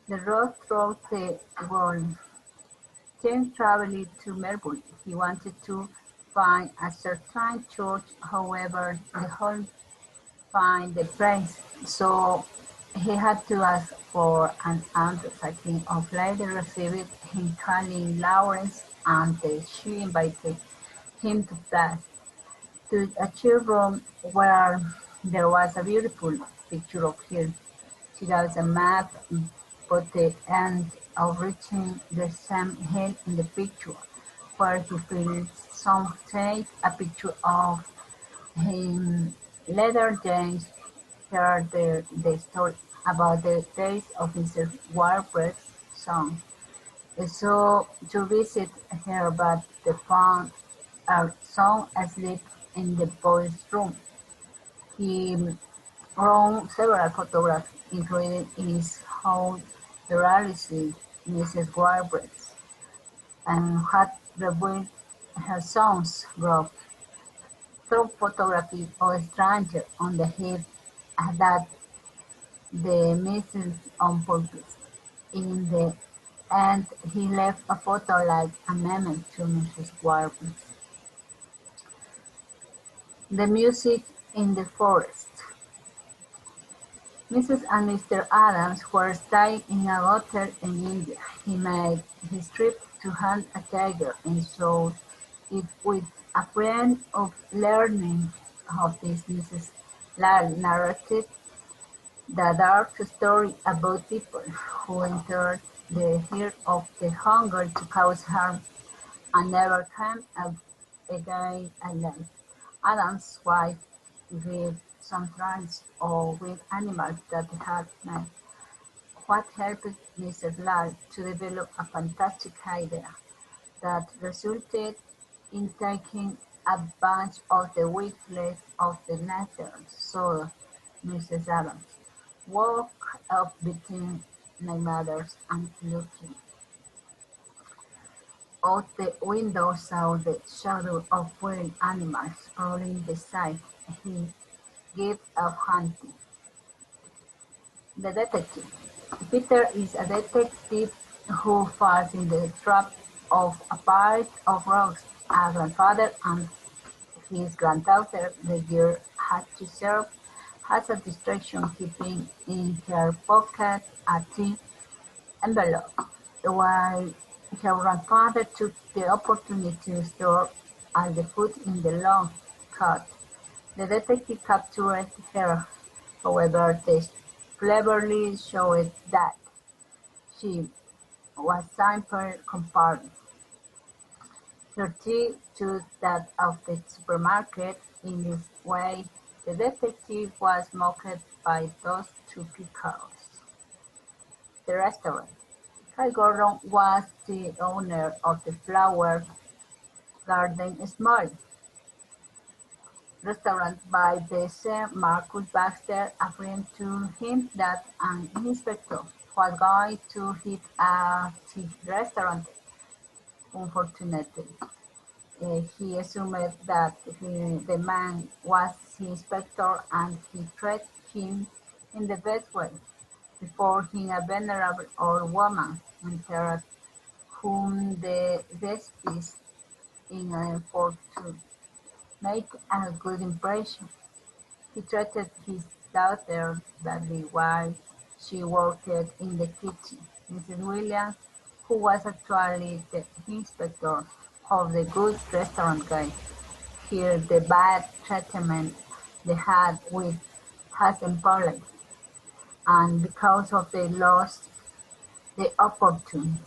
The road through the world. James traveled to Melbourne. He wanted to find a certain church, however, the whole find the place, so he had to ask for an undertaking of later received him calling Lawrence and she invited him to class to a chill room where there was a beautiful picture of her. She does a map, but the end of reaching the same hill in the picture, where he feels some take a picture of him. Later James heard the story about the days of Mr. Warburton's son. So to visit her, but they found her son asleep in the boys' room. He wrote several photographs, including his own reality, Mrs. Warburton's, and had revealed her son's grave through photography of strangers on the hip that the misses on purpose. In the end, he left a photo like a meme to Mrs. Warburton. The music in the forest. Mrs. and Mr. Adams were staying in a hotel in India. He made his trip to hunt a tiger and saw it with a friend of learning of this Mrs. Lal narrated the dark story about people who entered the heart of the hunger to cause harm and never came out again alive. Adam's wife gave some trance or with animals that had met, what helped Mrs. Lal to develop a fantastic idea that resulted in taking advantage of the weakness of the nature. So Mrs. Adams walked up between my mothers and looking out the window saw the shadow of wild animals crawling beside. He gave up hunting. The detective. Peter is a detective who falls in the trap of a pile of rocks. A grandfather and his granddaughter, the girl had to serve, has a distraction keeping in her pocket a tea envelope, while her grandfather took the opportunity to store all the food in the long cart. The detective captured her, however, they cleverly showed that she was simple compared her tea to that of the supermarket. In this way, the detective was mocked by those two pickles. The restaurant. Guy Gordon was the owner of the Flower Garden Small restaurant by the same Marcus Baxter, affirmed to him that an inspector was going to hit at the restaurant. Unfortunately, he assumed that the man was the inspector and he treated him in the best way. Before him, a venerable old woman entered, whom the guests in an effort to make a good impression. He treated his daughter badly while she worked in the kitchen. Mrs. Williams, who was actually the inspector of the good restaurant guy, heard the bad treatment they had with Hazen and because of they lost the opportunity.